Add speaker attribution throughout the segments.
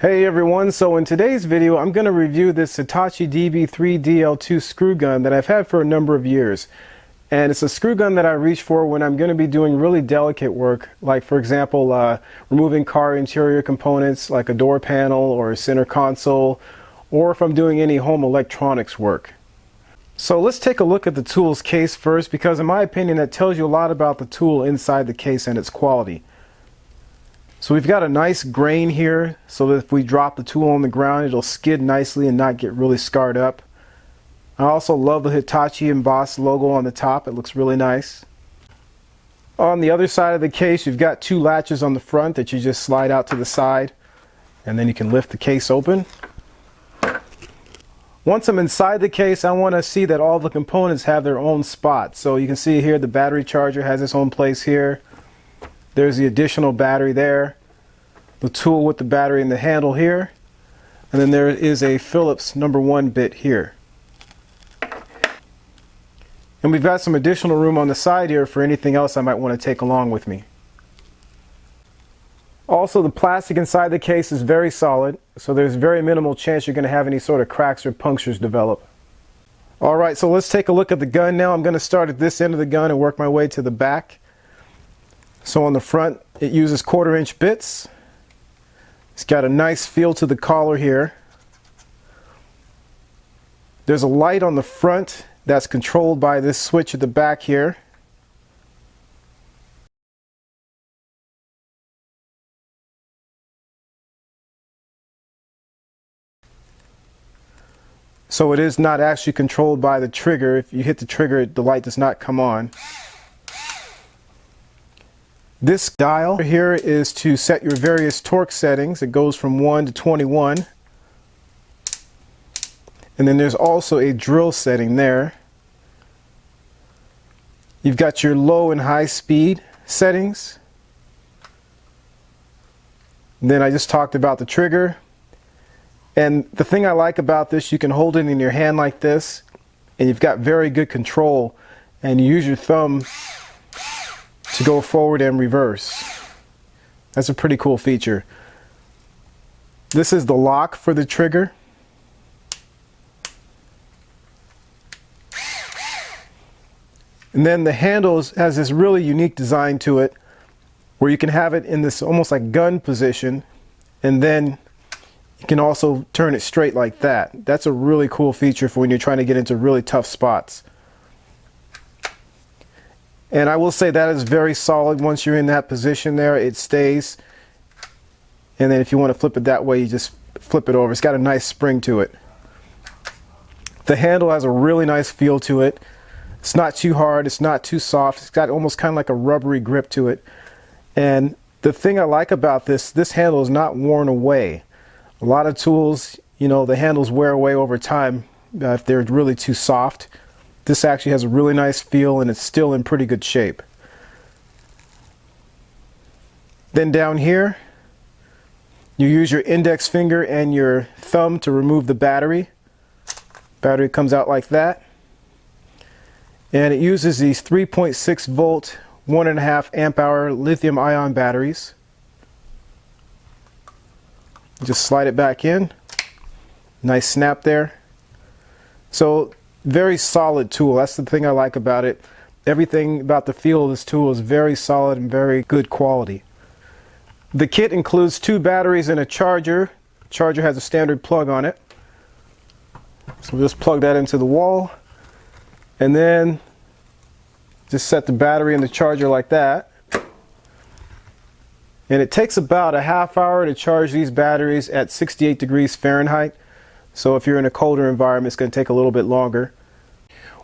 Speaker 1: Hey everyone, so in today's video I'm going to review this Hitachi DB3DL2 screw gun that I've had for a number of years. And it's a screw gun that I reach for when I'm going to be doing really delicate work, like for example removing car interior components like a door panel or a center console, or if I'm doing any home electronics work. So let's take a look at the tool's case first, because in my opinion that tells you a lot about the tool inside the case and its quality. So we've got a nice grain here, so that if we drop the tool on the ground it'll skid nicely and not get really scarred up. I also love the Hitachi embossed logo on the top. It looks really nice. On the other side of the case you've got two latches on the front that you just slide out to the side, and then you can lift the case open. Once I'm inside the case, I want to see that all the components have their own spot. So you can see here the battery charger has its own place here. There's the additional battery there, the tool with the battery and the handle here, and then there is a Phillips #1 bit here. And we've got some additional room on the side here for anything else I might want to take along with me. Also, the plastic inside the case is very solid, so there's very minimal chance you're going to have any sort of cracks or punctures develop. Alright, so let's take a look at the gun now. I'm going to start at this end of the gun and work my way to the back. So on the front it uses 1/4" bits. It's got a nice feel to the collar here. There's a light on the front that's controlled by this switch at the back here. So it is not actually controlled by the trigger. If you hit the trigger, the light does not come on. This dial here is to set your various torque settings. It goes from 1 to 21. And then there's also a drill setting there. You've got your low and high speed settings. And then I just talked about the trigger. And the thing I like about this, you can hold it in your hand like this, and you've got very good control, and you use your thumb to go forward and reverse. That's a pretty cool feature. This is the lock for the trigger. And then the handle has this really unique design to it, where you can have it in this almost like gun position, and then you can also turn it straight like that. That's a really cool feature for when you're trying to get into really tough spots. And I will say that is very solid. Once you're in that position there, it stays. And then if you want to flip it that way, you just flip it over. It's got a nice spring to it. The handle has a really nice feel to it. It's not too hard, it's not too soft. It's got almost kind of like a rubbery grip to it. And the thing I like about this handle is not worn away. A lot of tools, you know, the handles wear away over time if they're really too soft. This actually has a really nice feel, and it's still in pretty good shape. Then down here, you use your index finger and your thumb to remove the battery. Battery comes out like that. And it uses these 3.6 volt, 1.5 amp hour lithium ion batteries. Just slide it back in. Nice snap there. So very solid tool. That's the thing I like about it. Everything about the feel of this tool is very solid and very good quality. The kit includes 2 batteries and a charger. The charger has a standard plug on it. So we'll just plug that into the wall, and then just set the battery and the charger like that. And it takes about a half hour to charge these batteries at 68 degrees Fahrenheit. So if you're in a colder environment, it's going to take a little bit longer.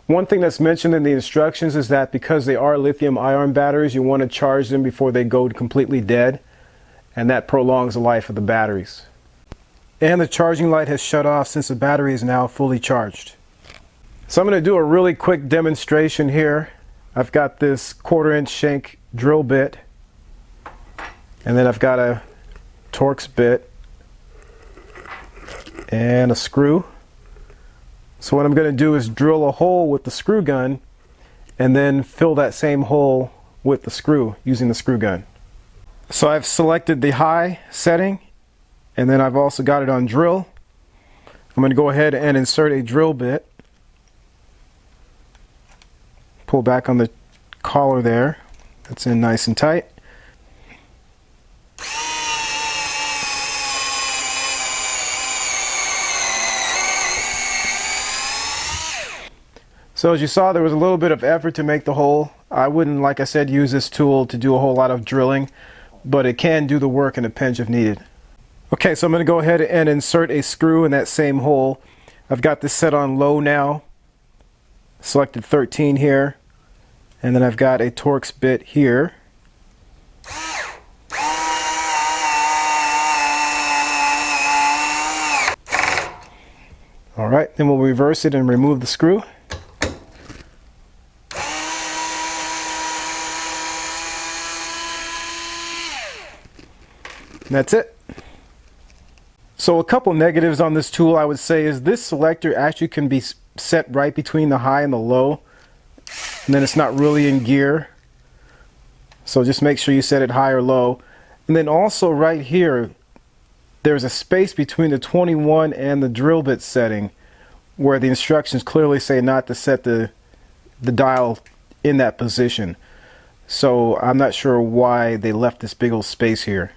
Speaker 1: One thing that's mentioned in the instructions is that because they are lithium ion batteries, you want to charge them before they go completely dead, and that prolongs the life of the batteries. And the charging light has shut off since the battery is now fully charged. So I'm going to do a really quick demonstration here. I've got this 1/4" shank drill bit, and then I've got a Torx bit and a screw. So what I'm going to do is drill a hole with the screw gun and then fill that same hole with the screw using the screw gun. So I've selected the high setting And then I've also got it on drill. I'm going to go ahead and insert a drill bit. Pull back on the collar there. That's in nice and tight. So as you saw, there was a little bit of effort to make the hole. I wouldn't, like I said, use this tool to do a whole lot of drilling, but it can do the work in a pinch if needed. Okay, so I'm going to go ahead and insert a screw in that same hole. I've got this set on low now. Selected 13 here. And then I've got a Torx bit here. Alright, then we'll reverse it and remove the screw. And that's it. So a couple negatives on this tool I would say is this selector actually can be set right between the high and the low, and then it's not really in gear. So just make sure you set it high or low. And then also right here there's a space between the 21 and the drill bit setting where the instructions clearly say not to set the dial in that position. So I'm not sure why they left this big old space here.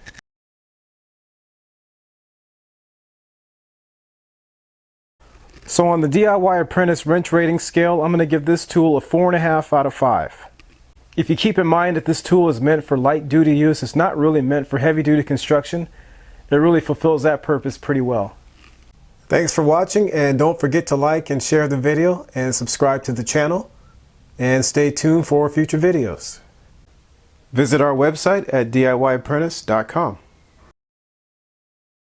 Speaker 1: So on the DIY Apprentice wrench rating scale, I'm going to give this tool a 4.5 out of 5. If you keep in mind that this tool is meant for light duty use, it's not really meant for heavy duty construction. It really fulfills that purpose pretty well. Thanks for watching, and don't forget to like and share the video and subscribe to the channel, and stay tuned for future videos. Visit our website at DIYapprentice.com.